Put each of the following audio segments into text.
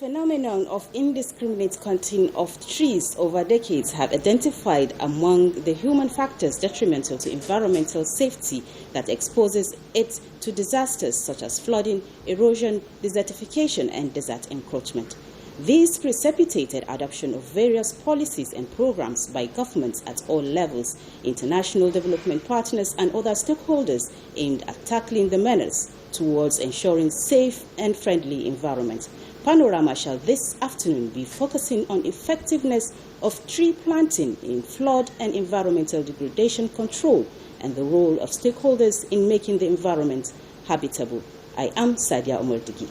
phenomenon of indiscriminate cutting of trees over decades have identified among the human factors detrimental to environmental safety that exposes it to disasters such as flooding, erosion, desertification, and desert encroachment. This precipitated adoption of various policies and programs by governments at all levels, international development partners, and other stakeholders aimed at tackling the menace towards ensuring safe and friendly environment. Panorama shall this afternoon be focusing on effectiveness of tree planting in flood and environmental degradation control and the role of stakeholders in making the environment habitable. I am Sadia Omordigi.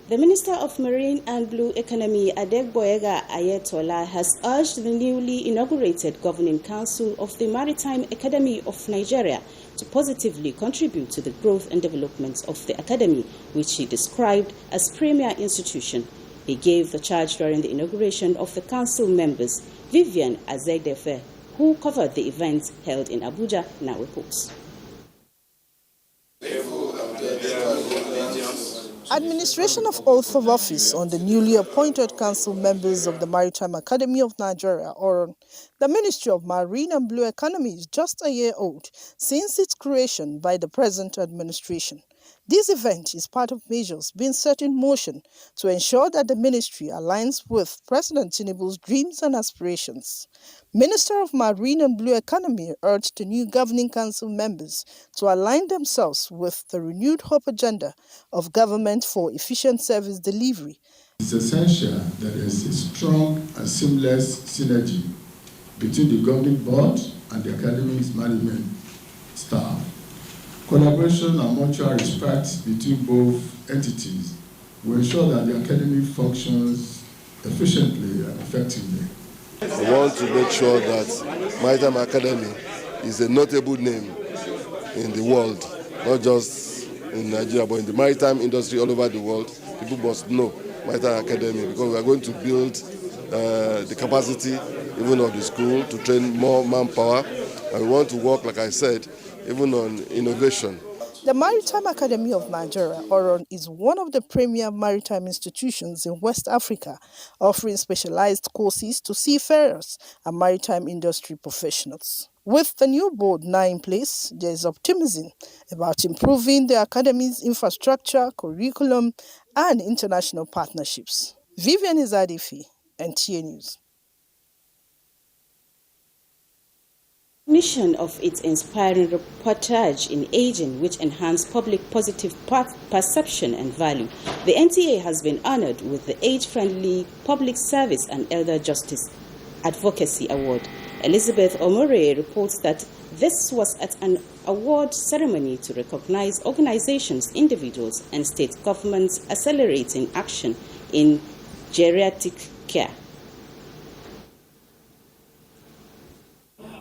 The Minister of Marine and Blue Economy, Adegboyega Ayetola, has urged the newly inaugurated Governing Council of the Maritime Academy of Nigeria to positively contribute to the growth and development of the academy, which he described as premier institution. He gave the charge during the inauguration of the council members. Vivian Azegdefe, who covered the event held in Abuja, now reports. Administration of oath of office on the newly appointed council members of the Maritime Academy of Nigeria, or the Ministry of Marine and Blue Economy, is just a year old since its creation by the present administration. This event is part of measures being set in motion to ensure that the ministry aligns with President Tinubu's dreams and aspirations. Minister of Marine and Blue Economy urged the new governing council members to align themselves with the renewed hope agenda of government for efficient service delivery. It's essential that there is a strong and seamless synergy between the governing board and the academy's management staff. Collaboration and mutual respect between both entities will ensure that the academy functions efficiently and effectively. We want to make sure that Maritime Academy is a notable name in the world, not just in Nigeria, but in the maritime industry all over the world. People must know Maritime Academy because we are going to build the capacity even of the school to train more manpower, and we want to work, like I said, even on innovation. The Maritime Academy of Nigeria, ORON, is one of the premier maritime institutions in West Africa, offering specialized courses to seafarers and maritime industry professionals. With the new board now in place, there is optimism about improving the academy's infrastructure, curriculum, and international partnerships. Vivian Izadifi, NTA News. Mission of its inspiring reportage in aging, which enhanced public positive perception and value. The NTA has been honored with the Age-Friendly Public Service and Elder Justice Advocacy Award. Elizabeth Omore reports that this was at an award ceremony to recognize organizations, individuals, and state governments accelerating action in geriatric care.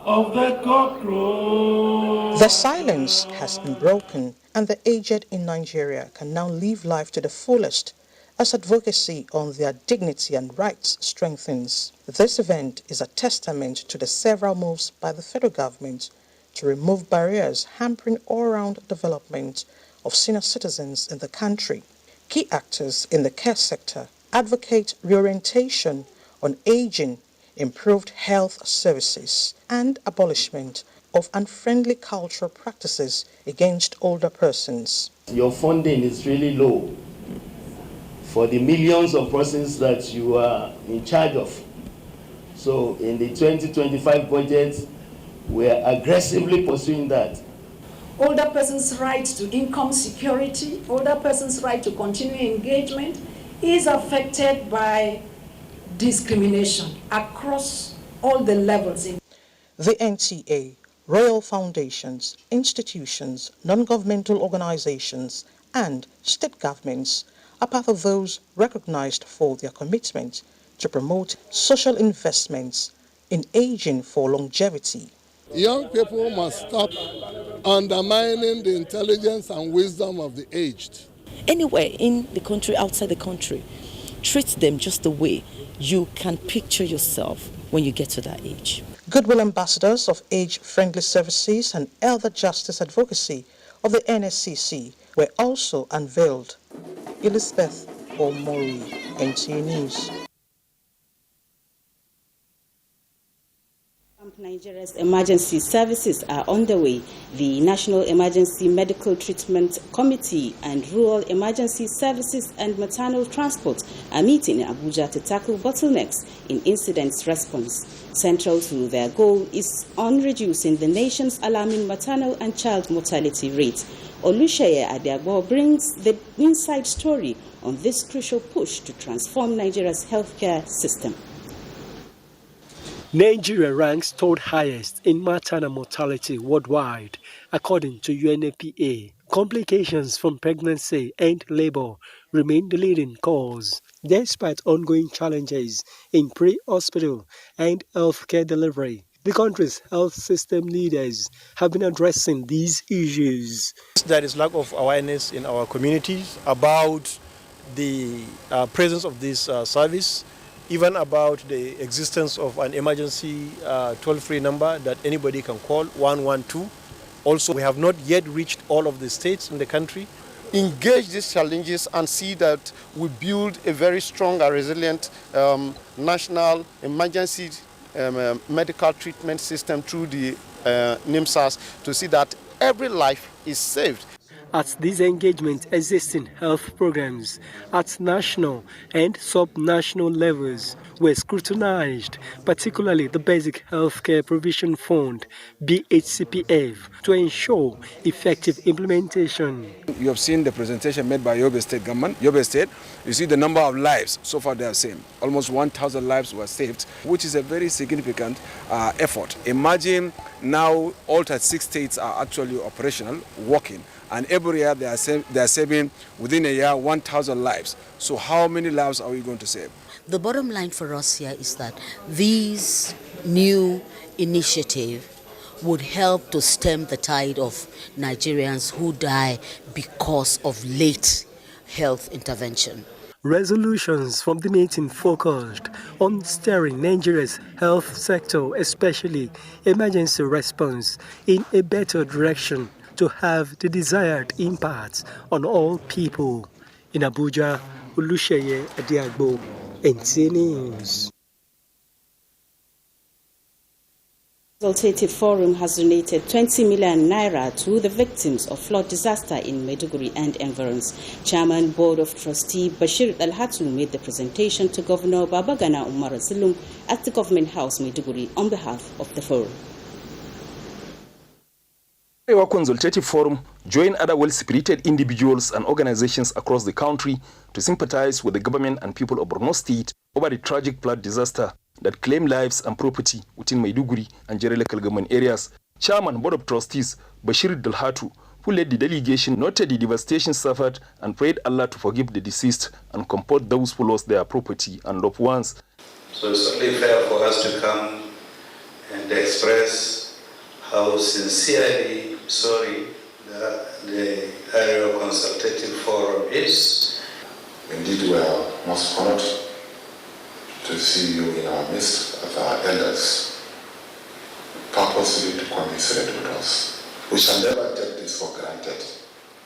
Of the cockroach. The silence has been broken, and the aged in Nigeria can now live life to the fullest as advocacy on their dignity and rights strengthens. This event is a testament to the several moves by the federal government to remove barriers hampering all-round development of senior citizens in the country. Key actors in the care sector advocate reorientation on aging, improved health services, and abolishment of unfriendly cultural practices against older persons. Your funding is really low for the millions of persons that you are in charge of. So in the 2025 budget, we are aggressively pursuing that. Older persons' right to income security, older persons' right to continuing engagement is affected by discrimination across all the levels. The NTA, royal foundations, institutions, non-governmental organizations, and state governments are part of those recognized for their commitment to promote social investments in aging for longevity. Young people must stop undermining the intelligence and wisdom of the aged. anywhere in the country, outside the country. Treat them just the way you can picture yourself when you get to that age. Goodwill ambassadors of age-friendly services and elder justice advocacy of the NSCC were also unveiled. Elizabeth Omori, NTA News. Nigeria's emergency services are on the way. The National Emergency Medical Treatment Committee and Rural Emergency Services and Maternal Transport are meeting in Abuja to tackle bottlenecks in incident response. Central to their goal is on reducing the nation's alarming maternal and child mortality rate. Olusheye Adiagbo brings the inside story on this crucial push to transform Nigeria's healthcare system. Nigeria ranks third highest in maternal mortality worldwide, according to UNFPA. Complications from pregnancy and labor remain the leading cause, despite ongoing challenges in pre-hospital and healthcare delivery. The country's health system leaders have been addressing these issues. There is lack of awareness in our communities about the presence of this service, even about the existence of an emergency toll-free number that anybody can call, 112. Also, we have not yet reached all of the states in the country. Engage these challenges and see that we build a very strong and resilient national emergency medical treatment system through the NIMSAS to see that every life is saved. At these engagements, existing health programs at national and sub-national levels were scrutinized, particularly the Basic Healthcare Provision Fund, BHCPF, to ensure effective implementation. You have seen the presentation made by Yobe State government. Yobe State, you see the number of lives so far they have saved. Almost 1,000 lives were saved, which is a very significant effort. Imagine now all 36 states are actually operational, working. And every year they are saving within a year 1,000 lives. So how many lives are we going to save? The bottom line for us here is that these new initiatives would help to stem the tide of Nigerians who die because of late health intervention. Resolutions from the meeting focused on steering Nigeria's health sector, especially emergency response, in a better direction to have the desired impact on all people. In Abuja, Olusheye Adiagbo, NTA News. Consultative Forum has donated 20 million naira to the victims of flood disaster in Maiduguri and environs. Chairman Board of Trustee Bashir Al-Hatu made the presentation to Governor Babagana Umar Zulum at the Government House, Maiduguri, on behalf of the forum. Our consultative forum joined other well-spirited individuals and organizations across the country to sympathize with the government and people of Borno State over the tragic flood disaster that claimed lives and property within Maiduguri and Jere local government areas. Chairman Board of Trustees Bashir Dalhatu, who led the delegation, noted the devastation suffered and prayed Allah to forgive the deceased and comfort those who lost their property and loved ones. So it's only fair for us to come and express how sincerely sorry the Area Consultative Forum is. Indeed, we are most honored to see you in our midst as our elders, purposely to commiserate with us. We shall never take this for granted.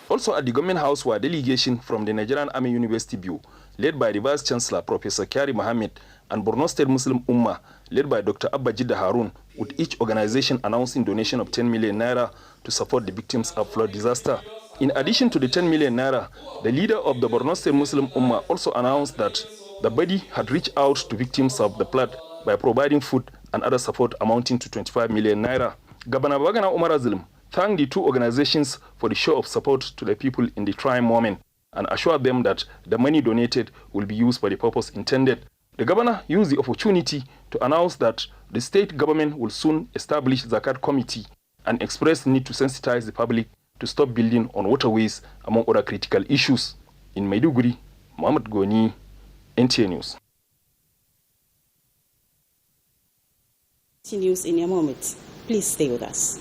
Also at the Government House were a delegation from the Nigerian Army University Bureau, led by the Vice Chancellor Professor Kyari Mohammed, and Borno State Muslim Ummah, led by Dr. Abba Jidda Harun, with each organization announcing donation of 10 million naira to support the victims of flood disaster. In addition to the 10 million naira, the leader of the Borno State Muslim Ummah also announced that the body had reached out to victims of the flood by providing food and other support amounting to 25 million naira. Governor Babagana Umar Zulum thanked the two organizations for the show of support to the people in the trying moment and assured them that the money donated will be used for the purpose intended. The governor used the opportunity to announce that the state government will soon establish Zakat Committee and expressed the need to sensitize the public to stop building on waterways, among other critical issues. In Maiduguri, Mohamed Goni, NTA News. News in a moment. Please stay with us.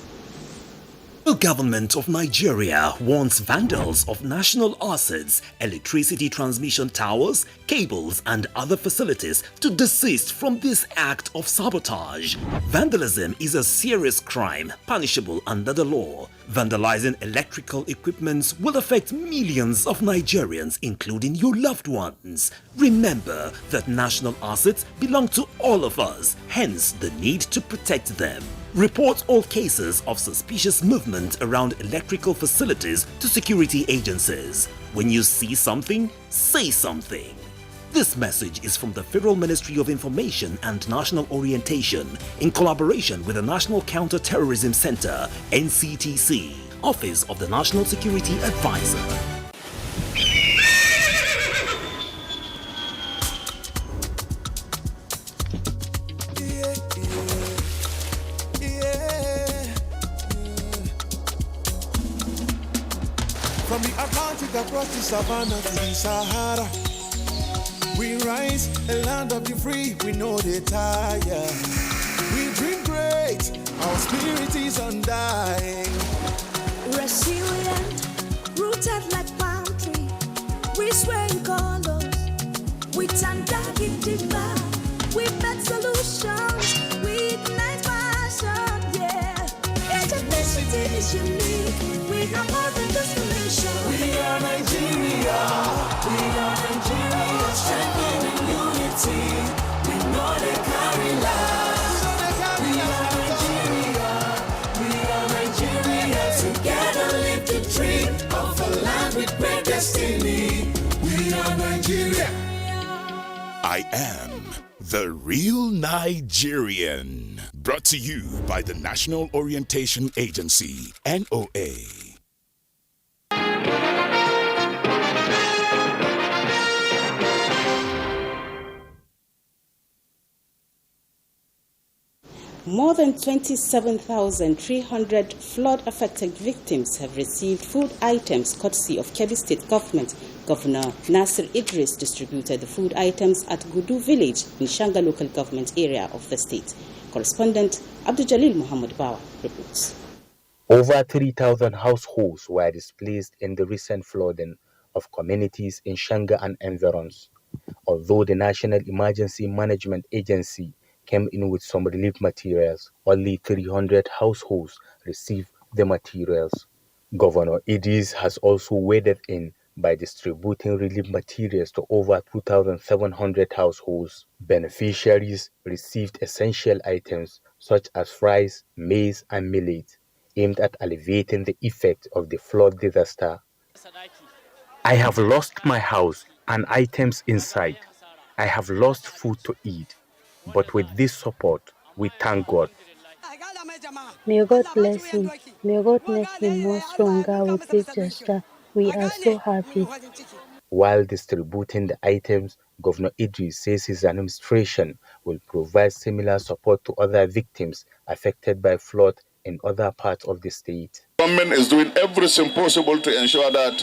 The government of Nigeria warns vandals of national assets, electricity transmission towers, cables and other facilities to desist from this act of sabotage. Vandalism is a serious crime punishable under the law. Vandalizing electrical equipment will affect millions of Nigerians, including your loved ones. Remember that national assets belong to all of us, hence the need to protect them. Report all cases of suspicious movement around electrical facilities to security agencies. When you see something, say something. This message is from the Federal Ministry of Information and National Orientation in collaboration with the National Counter-Terrorism Center, NCTC, Office of the National Security Advisor. From the Atlantic across the savannah to the Sahara, we rise, a land of the free, we know they tire. We dream great, our spirit is undying. Resilient, rooted like palm tree, we sway in colors, with undying demand. We make solutions, we ignite passion, yeah. Each ethnicity is unique, we are more than just a nation. We are Nigeria, we are Nigeria, strengthening unity, we know they carry lives. We are Nigeria, we are Nigeria, together live the dream of a land with great destiny. We are Nigeria. I am the real Nigerian. Brought to you by the National Orientation Agency, NOA. More than 27,300 flood-affected victims have received food items courtesy of Kebbi State Government. Governor Nasir Idris distributed the food items at Gudu Village in Shanga local government area of the state. Correspondent Abdul Muhammad Bawa reports. Over 3,000 households were displaced in the recent flooding of communities in Shanga and environs. Although the National Emergency Management Agency came in with some relief materials, only 300 households received the materials. Governor Idris has also waded in by distributing relief materials to over 2,700 households. Beneficiaries received essential items such as rice, maize, and millet, aimed at alleviating the effect of the flood disaster. I have lost my house and items inside. I have lost food to eat. But with this support, we thank God. May God bless him. May God make him more stronger with this gesture. We are so happy. While distributing the items, Governor Idris says his administration will provide similar support to other victims affected by flood in other parts of the state. Government is doing everything possible to ensure that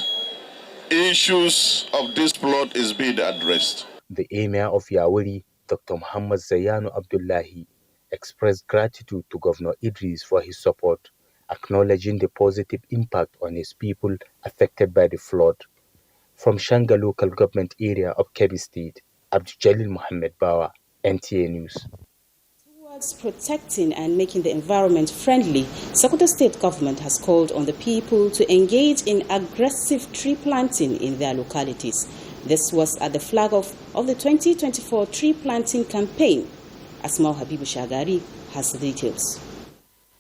issues of this flood is being addressed. The Emir of Yawuri, Dr. Muhammad Zayanu Abdullahi, expressed gratitude to Governor Idris for his support, acknowledging the positive impact on his people affected by the flood. From Shanga local government area of Kebbi State, Abdul Muhammad Bawa, NTA News. Towards protecting and making the environment friendly, Sokoto State Government has called on the people to engage in aggressive tree planting in their localities. This was at the flag off of the 2024 tree planting campaign. Asma Habibu Shagari has the details.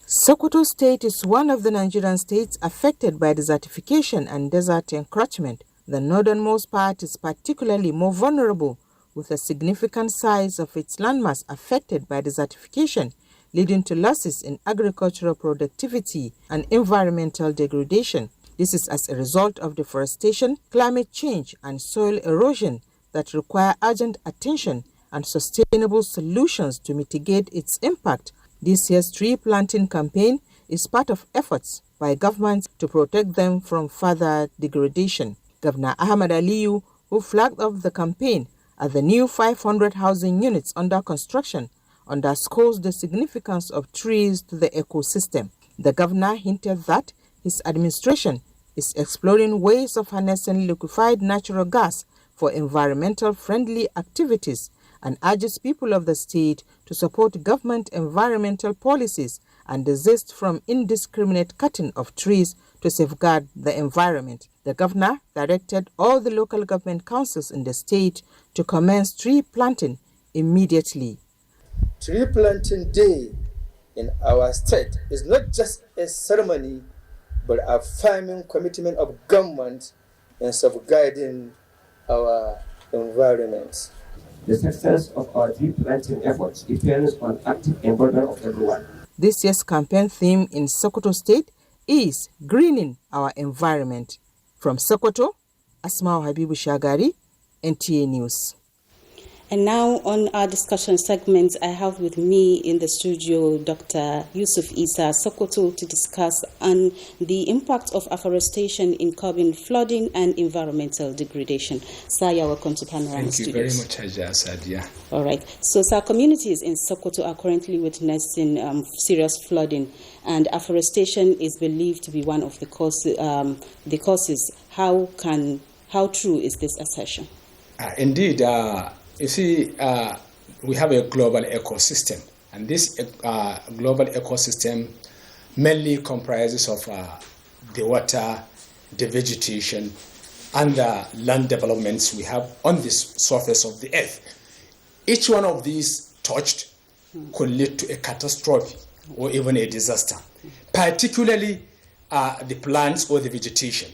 Sokoto State is one of the Nigerian states affected by desertification and desert encroachment. The northernmost part is particularly more vulnerable, with a significant size of its landmass affected by desertification, leading to losses in agricultural productivity and environmental degradation. This is as a result of deforestation, climate change, and soil erosion that require urgent attention and sustainable solutions to mitigate its impact. This year's tree planting campaign is part of efforts by governments to protect them from further degradation. Governor Ahmad Aliyu, who flagged off the campaign at the new 500 housing units under construction, underscores the significance of trees to the ecosystem. The governor hinted that his administration is exploring ways of harnessing liquefied natural gas for environmental-friendly activities and urges people of the state to support government environmental policies and desist from indiscriminate cutting of trees to safeguard the environment. The governor directed all the local government councils in the state to commence tree planting immediately. Tree planting day in our state is not just a ceremony, but a firm commitment of government in safeguarding our environment. The success of our tree planting efforts depends on active involvement of everyone. This year's campaign theme in Sokoto State is Greening Our Environment. From Sokoto, Asmao Habibu Shagari, NTA News. And now on our discussion segment, I have with me in the studio Dr. Yusuf Isa Sokoto to discuss on the impact of afforestation in curbing flooding and environmental degradation. Sir, you're welcome to Panorama Studios. Thank you very much, Haja Sadia. All right. So, sir, communities in Sokoto are currently witnessing serious flooding, and afforestation is believed to be one of the causes. How true is this assertion? Indeed. You see, we have a global ecosystem, and this global ecosystem mainly comprises of the water, the vegetation, and the land developments we have on this surface of the earth. Each one of these touched could lead to a catastrophe or even a disaster, particularly the plants or the vegetation.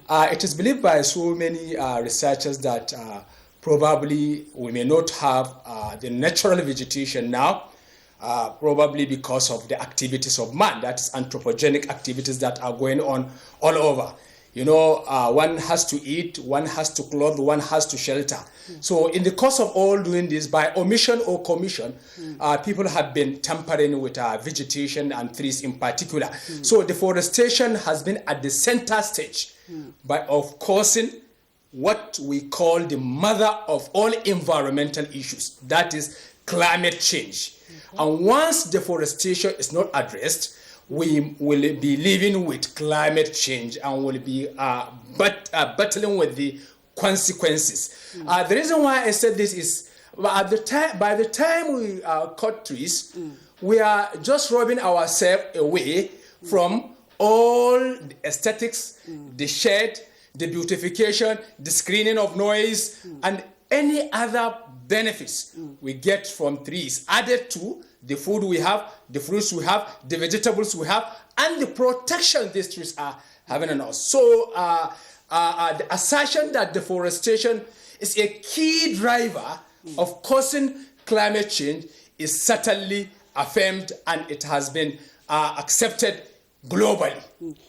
It is believed by so many researchers that probably we may not have the natural vegetation now, probably because of the activities of man, that is anthropogenic activities that are going on all over. You know, one has to eat, one has to clothe, one has to shelter. So in the course of all doing this, by omission or commission, people have been tampering with vegetation and trees in particular. So deforestation has been at the center stage of causing what we call the mother of all environmental issues, that is climate change. And once deforestation is not addressed, we will be living with climate change and will be battling with the consequences. The reason why I said this is by the time we cut trees, we are just robbing ourselves away from all the aesthetics, the shade, the beautification, the screening of noise, and any other benefits we get from trees, added to the food we have, the fruits we have, the vegetables we have, and the protection these trees are having on us. So the assertion that deforestation is a key driver of causing climate change is certainly affirmed, and it has been accepted globally.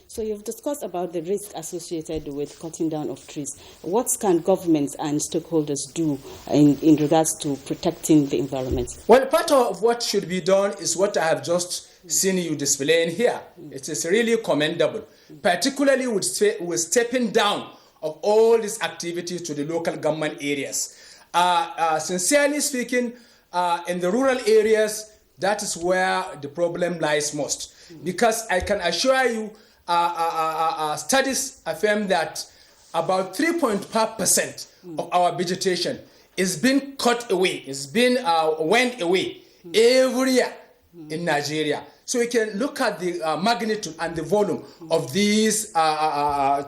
So you've discussed about the risk associated with cutting down of trees. What can governments and stakeholders do in regards to protecting the environment? Well, part of what should be done is what I have just seen you displaying here. It is really commendable, particularly with stepping down of all these activities to the local government areas. Sincerely speaking, in the rural areas, that is where the problem lies most. Because I can assure you, studies affirm that about 3.5% of our vegetation is being cut away, is being went away every year in Nigeria. So we can look at the magnitude and the volume of these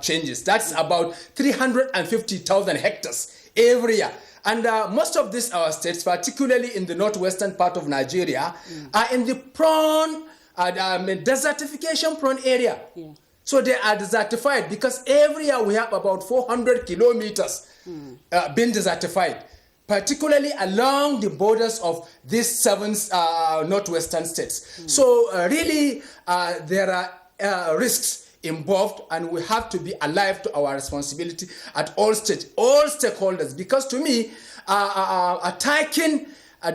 changes. That's about 350,000 hectares every year. And most of these our states, particularly in the northwestern part of Nigeria, are in the prone, desertification prone area. So they are desertified because every year we have about 400 kilometers being desertified, particularly along the borders of these 7 northwestern states. So really there are risks involved, and we have to be alive to our responsibility at all stages, all stakeholders, because to me, attacking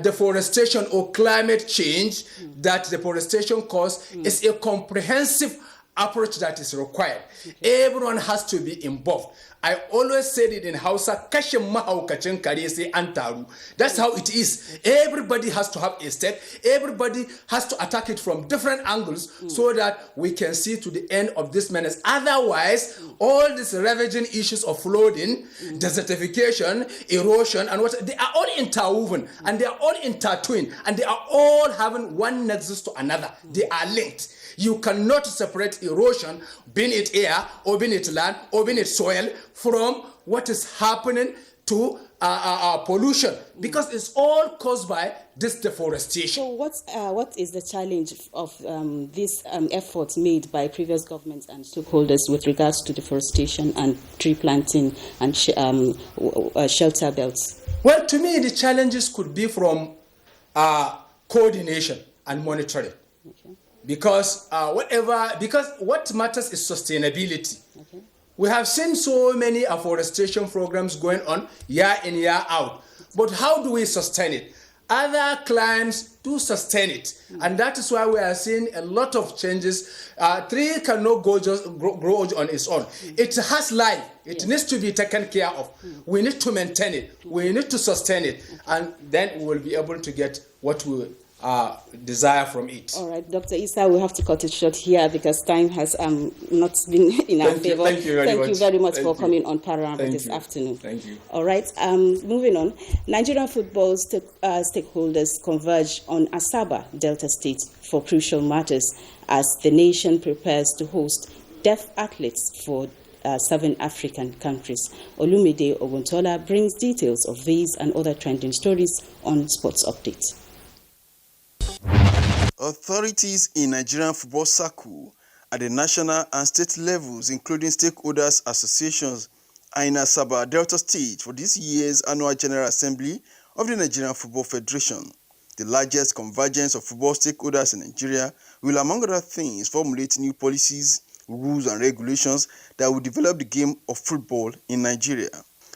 deforestation or climate change that deforestation causes is a comprehensive approach that is required. Everyone has to be involved. I always said it in Hausa, kashin mahaukacin kare sai an taru. That's how it is. Everybody has to have a step. Everybody has to attack it from different angles so that we can see to the end of this menace. Otherwise, all these ravaging issues of flooding, desertification, erosion, and what, they are all interwoven and they are all intertwined and they are all having one nexus to another. They are linked. You cannot separate erosion, being it air, or being it land, or being it soil, from what is happening to pollution, because it's all caused by this deforestation. So what is the challenge of these efforts made by previous governments and stakeholders with regards to deforestation and tree planting and shelter belts? Well, to me, the challenges could be from coordination and monitoring. Okay. Because what matters is sustainability. Okay. We have seen so many afforestation programs going on year in, year out. But how do we sustain it? Other climes do sustain it. And that is why we are seeing a lot of changes. Tree cannot grow on its own. It has life. It needs to be taken care of. We need to maintain it. We need to sustain it. And then we will be able to get what we desire from it. All right, Dr. Issa, we have to cut it short here because time has not been in our favor. Thank you very much for coming on Panorama this afternoon. Thank you. All right, moving on. Nigerian football stakeholders converge on Asaba, Delta State, for crucial matters as the nation prepares to host deaf athletes for 7 African countries. Olumide Oguntola brings details of these and other trending stories on Sports Update. Authorities in Nigerian football circle at the national and state levels, including stakeholders associations, are in Asaba, Delta State for this year's annual General Assembly of the Nigerian Football Federation. The largest convergence of football stakeholders in Nigeria will, among other things, formulate new policies, rules and regulations that will develop the game of football in Nigeria.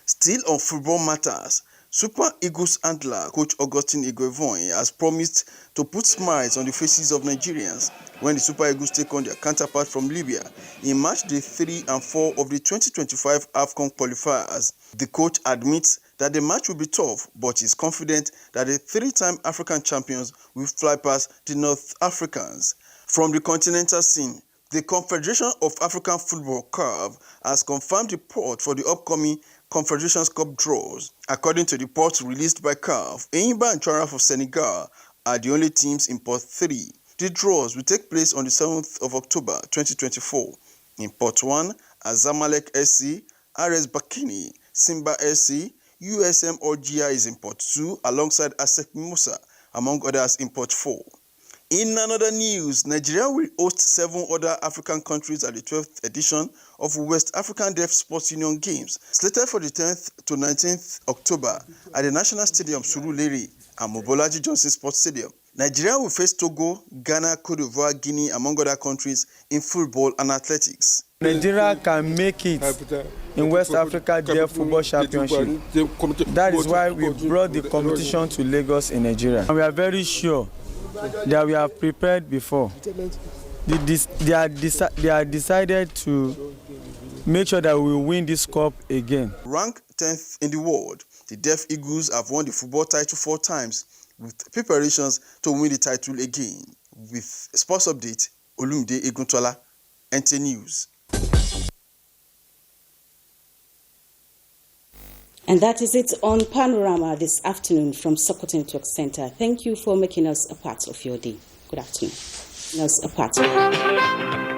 Still on football matters, Super Eagles handler Coach Augustine Igwevoin has promised to put smiles on the faces of Nigerians when the Super Eagles take on their counterpart from Libya in match day 3 and 4 of the 2025 AFCON qualifiers. The coach admits that the match will be tough, but is confident that the 3-time African champions will fly past the North Africans. From the continental scene, the Confederation of African Football (CAF) has confirmed the port for the upcoming Confederations Cup draws. According to reports released by CAF, Enyimba and Chara of Senegal are the only teams in Port 3. The draws will take place on the 7th of October 2024. In Port 1, Azamalek SC, RS Bakini, Simba SC, USM Orgia is in Port 2 alongside ASEC Mimosa, among others in Port 4. In another news, Nigeria will host 7 other African countries at the 12th edition of West African Deaf Sports Union Games, slated for the 10th to 19th October at the National Stadium Surulere and Mobolaji Johnson Sports Stadium. Nigeria will face Togo, Ghana, Cote d'Ivoire, Guinea, among other countries in football and athletics. Nigeria can make it in West Africa Deaf Football Championship. That is why we brought the competition to Lagos in Nigeria. And we are very sure that we have prepared before. They are decided to make sure that we win this cup again. Ranked 10th in the world, the Deaf Eagles have won the football title 4 times, with preparations to win the title again. With Sports Update, Olumide Eguntola, NTA News. And that is it on Panorama this afternoon from Sokoto Network Center. Thank you for making us a part of your day. Good afternoon. Making us a part of